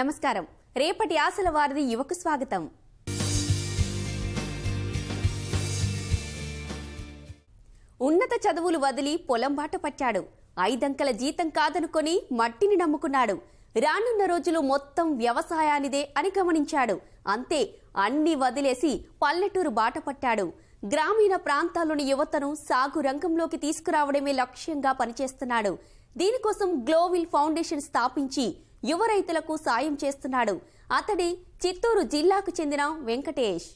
నమస్కారం. రేపటి ఆశల వారిది యువకు స్వాగతం. ఉన్నత చదువులు వదిలి పొలం బాట పట్టాడు. 5 అంకెల జీతం కాదనుకొని మట్టిని నమ్ముకున్నాడు. రానున్న రోజులు మొత్తం వ్యవసాయానిదే అని గమనించాడు. అంతే, అన్ని వదిలేసి పల్లెటూరు బాట పట్టాడు. గ్రామీణ ప్రాంతాల్లోని యువతను సాగు రంగంలోకి తీసుకురావడమే లక్ష్యంగా పనిచేస్తున్నాడు. దీనికోసం గ్లోవిల్ ఫౌండేషన్ స్థాపించి యువ రైతులకు సాయం చేస్తున్నాడు. అతడి చిత్తూరు జిల్లాకు చెందిన వెంకటేష్.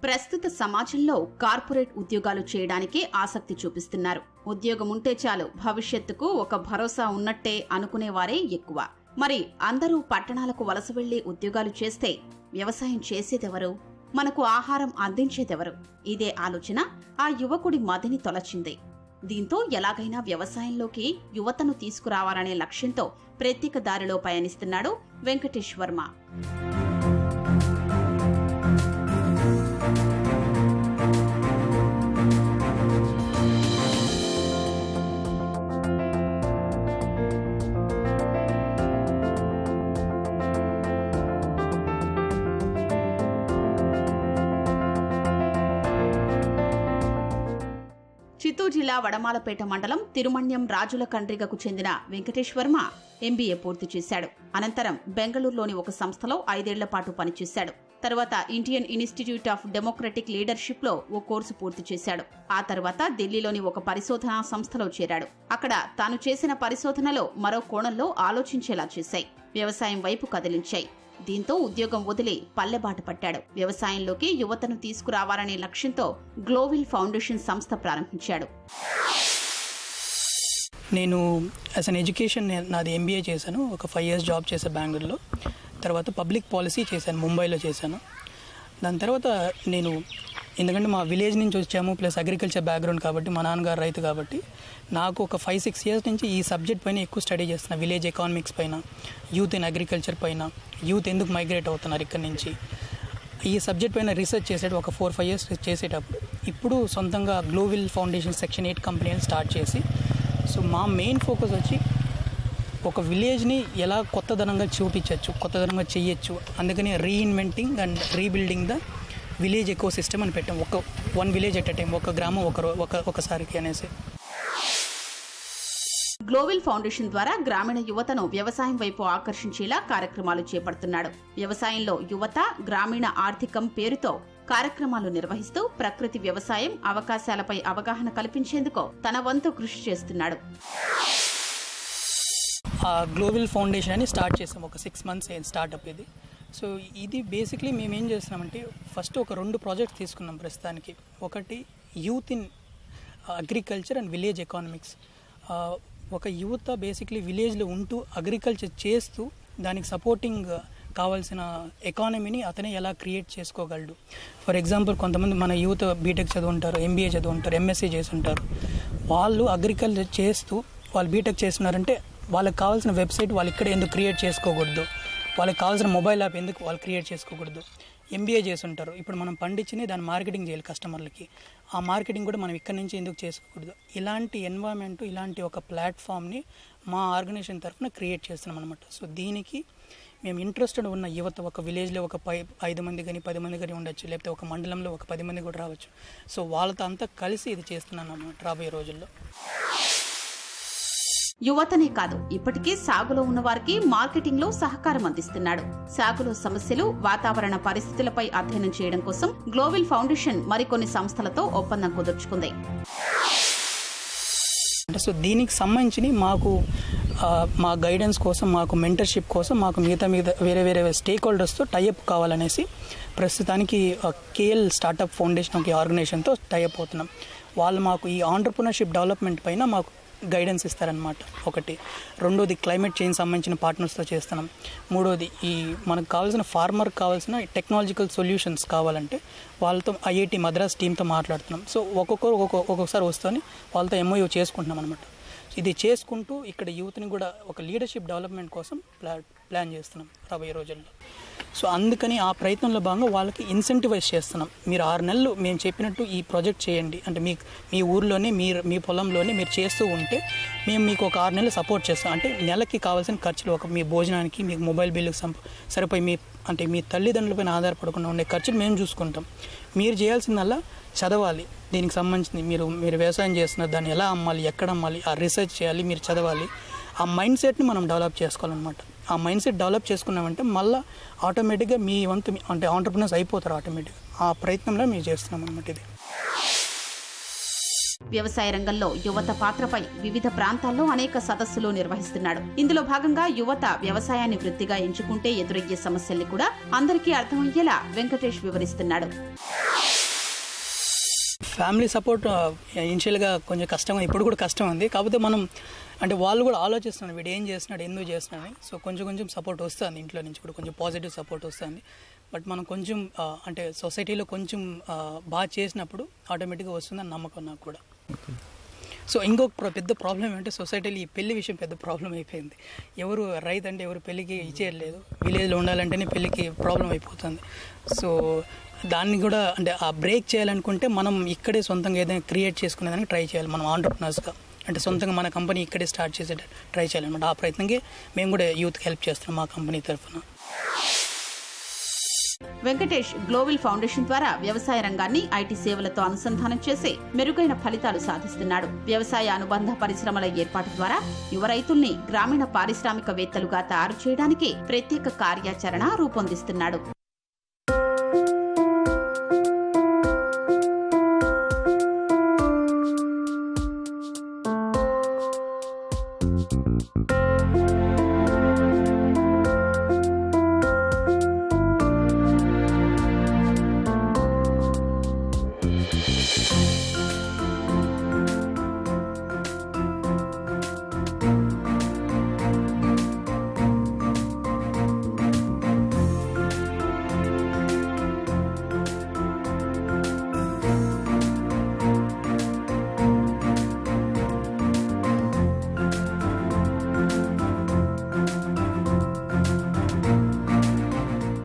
ప్రస్తుత సమాజంలో కార్పొరేట్ ఉద్యోగాలు చేయడానికే ఆసక్తి చూపిస్తున్నారు. ఉద్యోగం ఉంటే చాలు, భవిష్యత్తుకు ఒక భరోసా ఉన్నట్టే అనుకునేవారే ఎక్కువ. మరి అందరూ పట్టణాలకు వలస వెళ్లి ఉద్యోగాలు చేస్తే వ్యవసాయం చేసేదెవరు? మనకు ఆహారం అందించేదెవరు? ఇదే ఆలోచన ఆ యువకుడి మదిని తొలచింది. దీంతో ఎలాగైనా వ్యవసాయంలోకి యువతను తీసుకురావాలనే లక్ష్యంతో ప్రత్యేక దారిలో పయనిస్తున్నాడు వెంకటేష్ వర్మ. చిత్తూరు జిల్లా వడమాలపేట మండలం తిరుమణ్యం రాజుల కండ్రిగకు చెందిన వెంకటేష్ వర్మ ఎంబీఏ పూర్తి చేశాడు. అనంతరం బెంగళూరులోని ఒక సంస్థలో 5 ఏళ్ల పాటు పనిచేశాడు. తర్వాత Indian institute of democratic leadership లో ఓ కోర్సు పూర్తి చేశాడు. ఆ తర్వాత ఢిల్లీలోని ఒక పరిశోధనా సంస్థలో చేరాడు. అక్కడ తాను చేసిన పరిశోధనలో మరో కోణంలో ఆలోచించేలా చేశాయి, వ్యవసాయం వైపు కదిలించాయి. దీంతో ఉద్యోగం వదిలి పల్లెబాట పట్టాడు. వ్యవసాయంలోకి యువతను తీసుకురావాలనే లక్ష్యంతో గ్లోవిల్ ఫౌండేషన్ సంస్థ ప్రారంభించాడు. నేను యాజ్ అన్ ఎడ్యుకేషన్ నాది ఎంబీఏ చేశాను. ఒక 5 years జాబ్ చేశాను బెంగళూరులో. తర్వాత పబ్లిక్ పాలసీ చేశాను, ముంబైలో చేశాను. దాని తర్వాత నేను ఎందుకంటే మా విలేజ్ నుంచి వచ్చాము, ప్లస్ అగ్రికల్చర్ బ్యాక్గ్రౌండ్ కాబట్టి, మా నాన్నగారు రైతు కాబట్టి నాకు ఒక 5-6 years నుంచి ఈ సబ్జెక్ట్ పైన ఎక్కువ స్టడీ చేస్తున్నా. విలేజ్ ఎకానమిక్స్ పైన, యూత్ ఇన్ అగ్రికల్చర్ పైన, యూత్ ఎందుకు మైగ్రేట్ అవుతున్నారు ఇక్కడి నుంచి, ఈ సబ్జెక్ట్ పైన రీసెర్చ్ చేసేటప్పుడు ఒక 4-5 years చేసేటప్పుడు ఇప్పుడు సొంతంగా గ్లోవిల్ ఫౌండేషన్ సెక్షన్ 8 కంపెనీని స్టార్ట్ చేసి, సో మా మెయిన్ ఫోకస్ వచ్చి ఒక విలేజ్ని ఎలా కొత్తదనంగా చూపించవచ్చు, కొత్తదనంగా చేయొచ్చు. అందుకని reinventing and rebuilding the village eco system అని పెట్టాం. One village at a time, ఒక గ్రామం ఒకసారికి అనేసి. గ్లోవిల్ ఫౌండేషన్ ద్వారా గ్రామీణ యువతను వ్యవసాయం వైపు ఆకర్షించేలా కార్యక్రమాలు చేపడుతున్నాడు. వ్యవసాయంలో యువత, గ్రామీణ ఆర్థికం పేరుతో కార్యక్రమాలు నిర్వహిస్తూ ప్రకృతి వ్యవసాయం అవకాశాలపై అవగాహన కల్పించేందుకు తన వంతు కృషి చేస్తున్నాడు. గ్లోవిల్ ఫౌండేషన్ అని స్టార్ట్ చేసాం. ఒక 6 months స్టార్ట్అప్ ఇది. సో ఇది బేసిక్లీ మేము ఏం చేస్తున్నామంటే, ఫస్ట్ ఒక 2 ప్రాజెక్ట్స్ తీసుకున్నాం ప్రస్తుతానికి. ఒకటి youth in agriculture and village economics. ఒక యువత బేసిక్లీ విలేజ్లో ఉంటూ అగ్రికల్చర్ చేస్తూ దానికి సపోర్టింగ్ కావాల్సిన ఎకానమీని అతనే ఎలా క్రియేట్ చేసుకోగలడు. ఫర్ ఎగ్జాంపుల్, కొంతమంది మన యూత్ బీటెక్ చదువుంటారు, ఎంబీఏ చదువుంటారు, ఎంఎస్సీ చేస్తుంటారు. వాళ్ళు అగ్రికల్చర్ చేస్తూ వాళ్ళు బీటెక్ చేస్తున్నారంటే వాళ్ళకి కావాల్సిన వెబ్సైట్ వాళ్ళు ఇక్కడ ఎందుకు క్రియేట్ చేసుకోకూడదు, వాళ్ళకి కావాల్సిన మొబైల్ యాప్ ఎందుకు వాళ్ళు క్రియేట్ చేసుకోకూడదు. ఎంబీఏ చేస్తుంటారు, ఇప్పుడు మనం పండించి దాన్ని మార్కెటింగ్ చేయాలి కస్టమర్లకి, ఆ మార్కెటింగ్ కూడా మనం ఇక్కడ నుంచి ఎందుకు చేసుకోకూడదు. ఇలాంటి ఎన్వైరన్మెంట్, ఇలాంటి ఒక ప్లాట్ఫామ్ని మా ఆర్గనైజేషన్ తరఫున క్రియేట్ చేస్తున్నాం అనమాట. సో దీనికి మేము ఇంట్రెస్టెడ్ ఉన్న యువత, ఒక విలేజ్లో ఒక 5 మంది కానీ 10 మంది కానీ ఉండొచ్చు, లేకపోతే ఒక మండలంలో ఒక 10 మంది కూడా రావచ్చు. సో వాళ్ళతో అంతా కలిసి ఇది చేస్తున్నాను అన్నమాట రాబోయే రోజుల్లో. యువతనే కాదు, ఇప్పటికే సాగులో ఉన్న వారికి మార్కెటింగ్ లో సహకారం అందిస్తున్నాడు. సాగులో సమస్యలు, వాతావరణ పరిస్థితులపై అధ్యయనం చేయడం కోసం గ్లోవిల్ ఫౌండేషన్ మరికొన్ని సంస్థలతో ఒప్పందం కుదుర్చుకుంది. సో దీనికి సంబంధించి మాకు మా గైడెన్స్ కోసం, మాకు మెంటర్షిప్ కోసం, మాకు మిగతా వేరే వేరే స్టేక్ హోల్డర్స్తో టైఅప్ కావాలనేసి ప్రస్తుతానికి కేఎల్ స్టార్టప్ ఫౌండేషన్ ఒక ఆర్గనైజేషన్తో టైఅప్ అవుతున్నాం. వాళ్ళు మాకు ఈ ఆంటర్ప్రినర్షిప్ డెవలప్మెంట్ పైన మాకు గైడెన్స్ ఇస్తారనమాట. ఒకటి. రెండోది క్లైమేట్ చేంజ్ సంబంధించిన పార్ట్నర్స్తో చేస్తున్నాం. మూడోది ఈ మనకు కావాల్సిన ఫార్మర్కి కావాల్సిన టెక్నాలజికల్ సొల్యూషన్స్ కావాలంటే వాళ్ళతో ఐఐటి మద్రాస్ టీంతో మాట్లాడుతున్నాం. సో ఒక్కొక్కసారి వస్తూనే వాళ్ళతో ఎంఓయూ చేసుకుంటున్నాం అనమాట. ఇది చేసుకుంటూ ఇక్కడ యూత్ని కూడా ఒక లీడర్షిప్ డెవలప్మెంట్ కోసం ప్లాన్ చేస్తున్నాం రాబోయే రోజుల్లో. సో అందుకని ఆ ప్రయత్నంలో భాగంగా వాళ్ళకి ఇన్సెంటివైజ్ చేస్తున్నాం. మీరు 6 నెలలు మేము చెప్పినట్టు ఈ ప్రాజెక్ట్ చేయండి, అంటే మీ ఊర్లోనే మీ పొలంలోనే మీరు చేస్తూ ఉంటే మేము మీకు ఒక 6 నెలలు సపోర్ట్ చేస్తాం. అంటే నెలకి కావాల్సిన ఖర్చులు, మీ భోజనానికి, మీకు మొబైల్ బిల్లుకి సరిపోయి మీ తల్లిదండ్రులపైన ఆధారపడకుండా ఉండే ఖర్చులు మేము చూసుకుంటాం. మీరు చేయాల్సిందల్లా చదవాలి, దీనికి సంబంధించింది మీరు వ్యవసాయం చేస్తున్నారు, దాన్ని ఎలా అమ్మాలి, ఎక్కడ అమ్మాలి, ఆ రీసెర్చ్ చేయాలి, మీరు చదవాలి. ఆ మైండ్ సెట్ని మనం డెవలప్ చేసుకోవాలన్నమాట. ఆ మైండ్ సెట్ డెవలప్ చేసుకున్నామంటే మళ్ళీ ఆటోమేటిక్గా మీ వంతు అంటే ఆంటర్ప్రినర్స్ అయిపోతారు ఆటోమేటిక్గా. ఆ ప్రయత్నంలో మేము చేస్తున్నాం అనమాట. ఇది వ్యవసాయ రంగంలో యువత పాత్రపై వివిధ ప్రాంతాల్లో అనేక సదస్సులు నిర్వహిస్తున్నాడు. ఇందులో భాగంగా యువత వ్యవసాయాన్ని వృత్తిగా ఎంచుకుంటే ఎదురయ్యే సమస్యల్ని కూడా అందరికీ అర్థమయ్యేలా వెంకటేష్ వివరిస్తున్నాడు. ఫ్యామిలీ సపోర్ట్ ఇనిషియల్గా కొంచెం కష్టం, ఇప్పుడు కూడా కష్టం ఉంది. కాకపోతే మనం అంటే వాళ్ళు కూడా ఆలోచిస్తున్నారు, వీడు ఏం చేస్తున్నాడు, ఎందుకు చేస్తున్నాడు. సో కొంచెం సపోర్ట్ వస్తుంది ఇంట్లో నుంచి కూడా, కొంచెం పాజిటివ్ సపోర్ట్ వస్తుంది. బట్ మనం కొంచెం అంటే సొసైటీలో కొంచెం బాగా చేసినప్పుడు ఆటోమేటిక్గా వస్తుందని నమ్మకం నాకు కూడా. సో ఇంకొక పెద్ద ప్రాబ్లం ఏంటంటే సొసైటీలో ఈ పెళ్లి విషయం పెద్ద ప్రాబ్లం అయిపోయింది. ఎవరు రైతు అంటే ఎవరు పెళ్ళికి ఇచ్చేయలేదు, విలేజ్లో ఉండాలంటేనే పెళ్ళికి ప్రాబ్లం అయిపోతుంది. సో దాన్ని కూడా అంటే ఆ బ్రేక్ చేయాలనుకుంటే మనం ఇక్కడే సొంతంగా ఏదైనా క్రియేట్ చేసుకునేదానికి ట్రై చేయాలి మనం ఆంటర్ప్రినర్స్గా. అంటే సొంతంగా మన కంపెనీ ఇక్కడే స్టార్ట్ చేసే ట్రై చేయాలన్నమాట. ఆ ప్రయత్నంగా మేము కూడా యూత్కి హెల్ప్ చేస్తున్నాం మా కంపెనీ తరఫున. వెంకటేష్ గ్లోబల్ ఫౌండేషన్ ద్వారా వ్యవసాయ రంగాన్ని ఐటీ సేవలతో అనుసంధానం చేసి మెరుగైన ఫలితాలు సాధిస్తున్నాడు. వ్యవసాయ అనుబంధ పరిశ్రమల ఏర్పాటు ద్వారా యువ రైతుల్ని గ్రామీణ పారిశ్రామికవేత్తలుగా తయారు చేయడానికి ప్రత్యేక కార్యాచరణ రూపొందిస్తున్నాడు.